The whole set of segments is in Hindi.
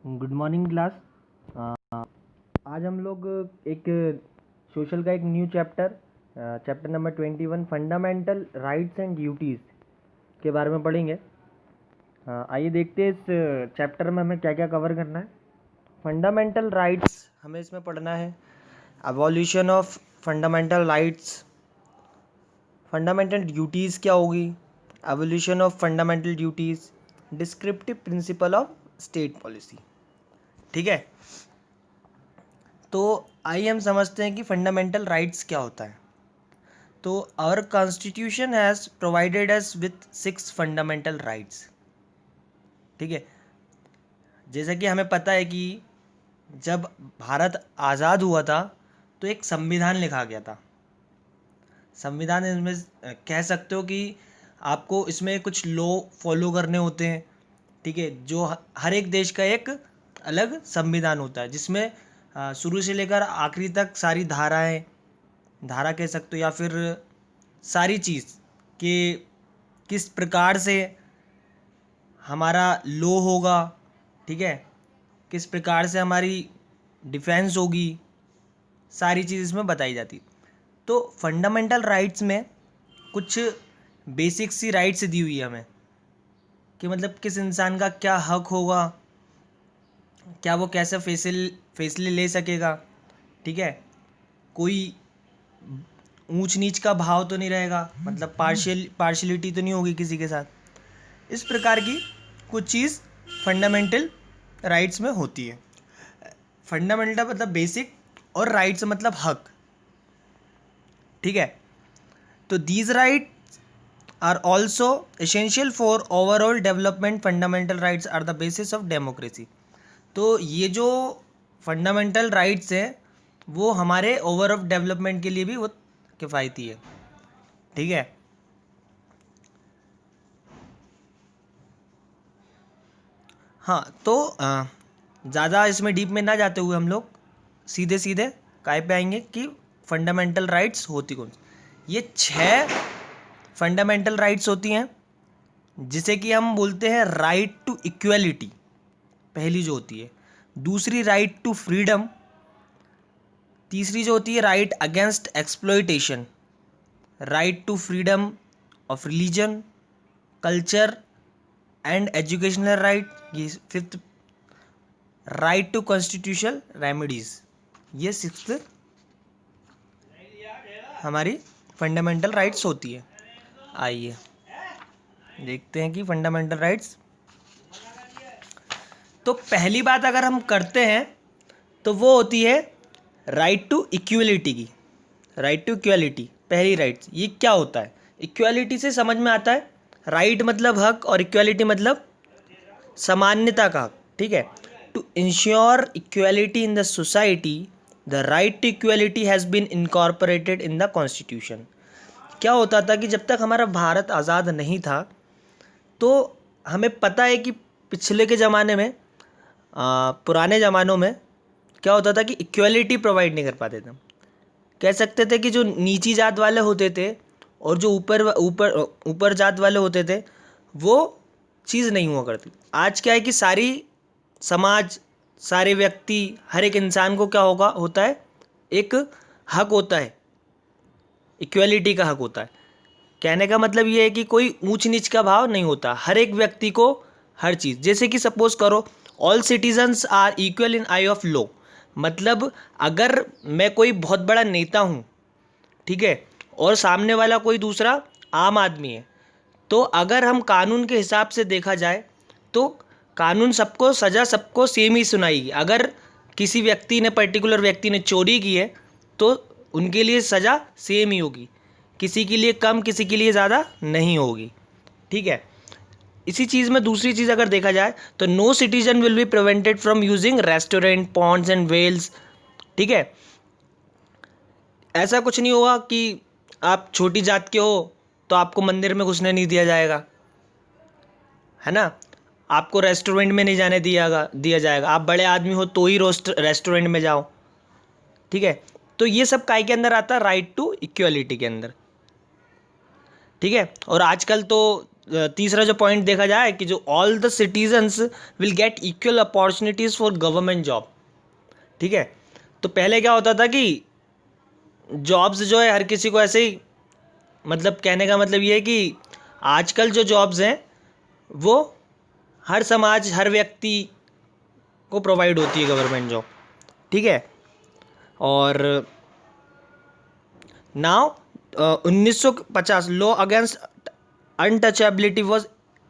Good morning class. आज हम लोग एक सोशल का एक new chapter number 21 fundamental rights and duties के बारे में पढ़ेंगे। आइए देखते हैं इस चैप्टर में हमें क्या क्या कवर करना है। फंडामेंटल राइट्स हमें इसमें पढ़ना है। Evolution of fundamental rights, fundamental duties क्या होगी, evolution of fundamental duties, descriptive principle of state policy. ठीक है, तो आइए हम समझते हैं कि फंडामेंटल राइट्स क्या होता है। तो our constitution has provided us with 6 fundamental rights. ठीक है, जैसा कि हमें पता है कि जब भारत आज़ाद हुआ था तो एक संविधान लिखा गया था। संविधान इसमें कह सकते हो कि आपको इसमें कुछ लॉ फॉलो करने होते हैं। ठीक है, जो हर एक देश का एक अलग संविधान होता है जिसमें शुरू से लेकर आखिरी तक सारी धारा कह सकते हो या फिर सारी चीज़ कि किस प्रकार से हमारा लॉ होगा। ठीक है, किस प्रकार से हमारी डिफेंस होगी, सारी चीज़ इसमें बताई जाती। तो फंडामेंटल राइट्स में कुछ बेसिक सी राइट्स दी हुई है हमें कि मतलब किस इंसान का क्या हक होगा, क्या वो कैसे फैसले ले सकेगा। ठीक है, कोई ऊंच नीच का भाव तो नहीं रहेगा, मतलब पार्शियलिटी तो नहीं होगी किसी के साथ। इस प्रकार की कुछ चीज़ फंडामेंटल राइट्स में होती है। फंडामेंटल मतलब बेसिक और राइट्स मतलब हक। ठीक है, तो these right are also essential for overall development. Fundamental rights are the basis of democracy. तो ये जो फंडामेंटल राइट्स हैं वो हमारे ओवरऑल डेवलपमेंट के लिए भी वो किफ़ायती है। ठीक है, हाँ, तो ज़्यादा इसमें डीप में ना जाते हुए हम लोग सीधे सीधे काय पे आएंगे कि फंडामेंटल राइट्स होती कौन सी। ये 6 फंडामेंटल राइट्स होती हैं जिसे कि हम बोलते हैं राइट टू इक्वलिटी, पहली जो होती है। दूसरी राइट टू फ्रीडम। तीसरी जो होती है right against exploitation. Right to freedom of religion, culture and educational right. ये 5th right to constitutional remedies. ये 6th हमारी फंडामेंटल राइट्स होती है। आइए देखते हैं कि फंडामेंटल राइट्स। तो पहली बात अगर हम करते हैं तो वो होती है राइट टू इक्वलिटी की। राइट टू इक्वलिटी पहली राइट्स। ये क्या होता है? इक्वलिटी से समझ में आता है राइट मतलब हक और इक्वलिटी मतलब समानता का हक। ठीक है, to ensure equality in the society the right to equality has been incorporated in the constitution. क्या होता था कि जब तक हमारा भारत आज़ाद नहीं था तो हमें पता है कि पिछले के ज़माने में पुराने ज़मानों में क्या होता था कि इक्वलिटी प्रोवाइड नहीं कर पाते थे। कह सकते थे कि जो नीची जात वाले होते थे और जो ऊपर ऊपर ऊपर जात वाले होते थे वो चीज़ नहीं हुआ करती। आज क्या है कि सारी समाज, सारे व्यक्ति, हर एक इंसान को क्या होता है, एक हक होता है, इक्वलिटी का हक होता है। कहने का मतलब ये है कि कोई ऊंच नीच का भाव नहीं होता, हर एक व्यक्ति को हर चीज़। जैसे कि सपोज करो all citizens are equal in eye of law. मतलब अगर मैं कोई बहुत बड़ा नेता हूँ, ठीक है, और सामने वाला कोई दूसरा आम आदमी है, तो अगर हम कानून के हिसाब से देखा जाए तो कानून सबको सज़ा सबको सेम ही सुनाएगी। अगर किसी व्यक्ति ने पर्टिकुलर व्यक्ति ने चोरी की है तो उनके लिए सज़ा सेम ही होगी, किसी के लिए कम किसी के लिए ज़्यादा नहीं होगी। ठीक है, इसी चीज़ में दूसरी चीज़ अगर देखा जाए तो no citizen will be prevented from using restaurant, ponds and wells. ठीक है, ऐसा कुछ नहीं होगा कि आप छोटी जात के हो तो आपको मंदिर में घुसने नहीं दिया जाएगा, है ना, आपको रेस्टोरेंट में नहीं जाने दिया जाएगा। आप बड़े आदमी हो तो ही रेस्टोरेंट में जाओ। ठीक है, तो ये सब काय के अंदर आता है? राइट टू इक्वलिटी के अंदर। ठीक है, और आजकल तो तीसरा जो पॉइंट देखा जाए कि जो all the citizens will get equal opportunities for government job. ठीक है, तो पहले क्या होता था कि जॉब्स जो है हर किसी को ऐसे ही, मतलब कहने का मतलब ये है कि आजकल जो जॉब्स हैं वो हर समाज हर व्यक्ति को प्रोवाइड होती है गवर्नमेंट जॉब। ठीक है, और now 1950 law against untouchability was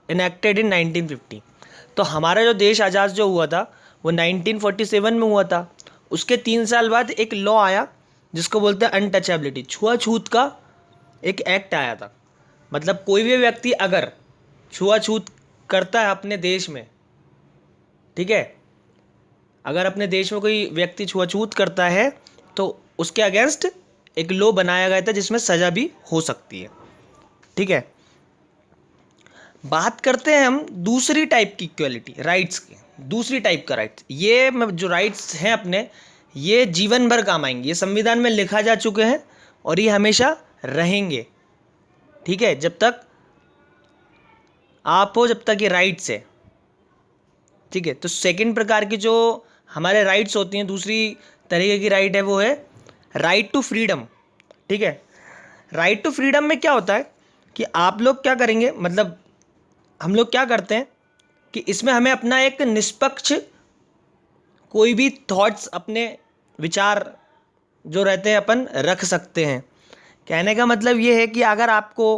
enacted इन 1950। तो हमारा जो देश आज़ाद जो हुआ था वो 1947 में हुआ था। उसके 3 साल बाद एक लॉ आया जिसको बोलते हैं अनटचेबिलिटी, छुआछूत का एक एक्ट आया था। मतलब कोई भी व्यक्ति अगर छुआछूत करता है अपने देश में, ठीक है, अगर अपने देश में कोई व्यक्ति छुआछूत करता है तो उसके अगेंस्ट एक लॉ बनाया गया था जिसमें सज़ा भी हो सकती है। ठीक है, बात करते हैं हम दूसरी टाइप की इक्वलिटी, राइट्स की। दूसरी टाइप का राइट्स, ये जो राइट्स हैं अपने, ये जीवन भर काम आएंगे, ये संविधान में लिखा जा चुके हैं और ये हमेशा रहेंगे। ठीक है, जब तक आप हो, जब तक ये राइट्स है। ठीक है, तो सेकंड प्रकार की जो हमारे राइट्स होती हैं, दूसरी तरीके की राइट है वो है राइट टू फ्रीडम। ठीक है, राइट टू फ्रीडम में क्या होता है कि आप लोग क्या करेंगे, मतलब हम लोग क्या करते हैं कि इसमें हमें अपना एक निष्पक्ष कोई भी थॉट्स, अपने विचार जो रहते हैं अपन रख सकते हैं। कहने का मतलब ये है कि अगर आपको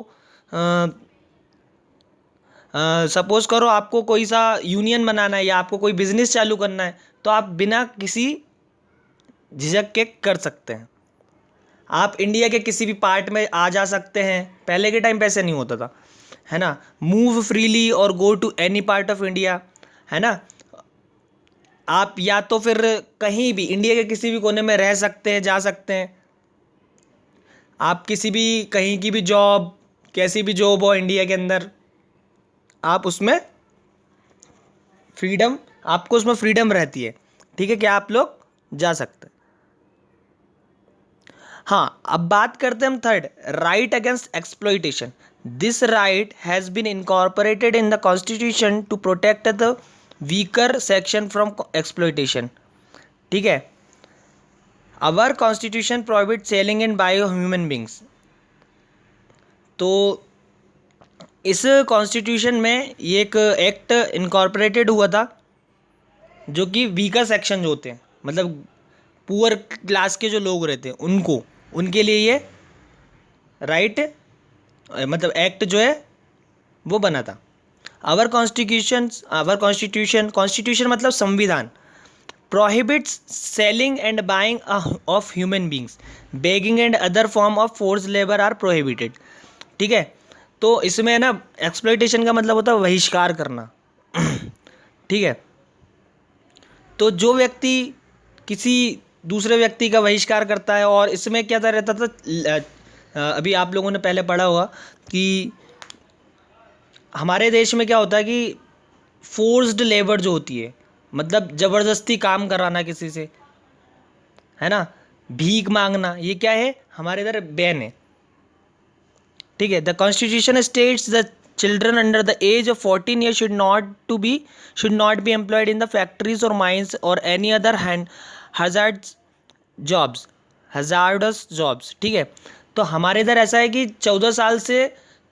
सपोज़ करो आपको कोई सा यूनियन बनाना है या आपको कोई बिज़नेस चालू करना है तो आप बिना किसी झिझक के कर सकते हैं। आप इंडिया के किसी भी पार्ट में आ जा सकते हैं, पहले के टाइम पे ऐसे नहीं होता था, है ना। मूव फ्रीली और go to any part of India, है ना। आप या तो फिर कहीं भी इंडिया के किसी भी कोने में रह सकते हैं, जा सकते हैं। आप किसी भी कहीं की भी जॉब, कैसी भी जॉब हो इंडिया के अंदर, आप उसमें फ्रीडम, आपको उसमें फ्रीडम रहती है। ठीक है, क्या आप लोग जा सकते हैं। हाँ, अब बात करते हैं हम third, right against exploitation. This right has been incorporated in the constitution to protect the weaker section from exploitation. ठीक है, our constitution prohibit selling and बायो ह्यूमन बींग्स। तो इस कॉन्स्टिट्यूशन में ये एक एक्ट इनकॉर्पोरेटेड हुआ था जो कि वीकर सेक्शन जो होते हैं, मतलब पुअर क्लास के जो लोग रहते हैं उनको, उनके लिए ये राइट मतलब एक्ट जो है वो बना था। आवर कॉन्स्टिट्यूशन मतलब संविधान, prohibits selling and buying of human beings, begging and other form of force labour are prohibited. ठीक है, तो इसमें ना एक्सप्लॉइटेशन का मतलब होता है बहिष्कार करना। ठीक है, तो जो व्यक्ति किसी दूसरे व्यक्ति का बहिष्कार करता है, और इसमें क्या रहता था, अभी आप लोगों ने पहले पढ़ा होगा कि हमारे देश में क्या होता है कि फोर्स्ड लेबर जो होती है, मतलब ज़बरदस्ती काम कराना किसी से, है ना, भीख मांगना, ये क्या है, हमारे इधर बैन है। ठीक है, the constitution states the children under the age of 14 years should not be employed in the factories or mines or any other hazardous jobs। ठीक है, तो हमारे इधर ऐसा है कि 14 साल से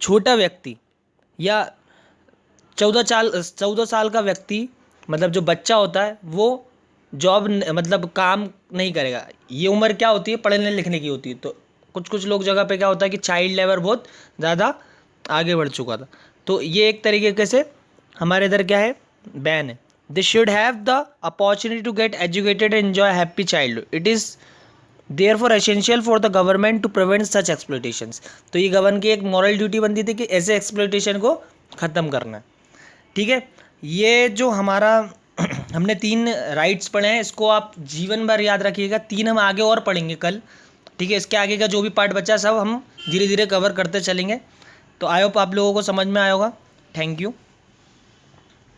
छोटा व्यक्ति या 14 साल का व्यक्ति, मतलब जो बच्चा होता है, वो जॉब मतलब काम नहीं करेगा। ये उम्र क्या होती है, पढ़ने लिखने की होती है। तो कुछ लोग जगह पे क्या होता है कि चाइल्ड लेबर बहुत ज़्यादा आगे बढ़ चुका था, तो ये एक तरीके से हमारे इधर क्या है, बैन है। They should have the opportunity to get educated and enjoy happy childhood. It is therefore essential for the government to prevent such exploitations. तो ये गवर्नमेंट की एक मॉरल ड्यूटी बनती थी कि ऐसे एक्सप्लॉइटेशन को ख़त्म करना है। ठीक है, ये जो हमारा हमने 3 राइट्स पढ़े हैं, इसको आप जीवन भर याद रखिएगा। 3 हम आगे और पढ़ेंगे कल। ठीक है, इसके आगे का जो भी पार्ट बचा सब हम धीरे धीरे कवर करते चलेंगे। तो आई होप आप लोगों को समझ में आया होगा। Thank you.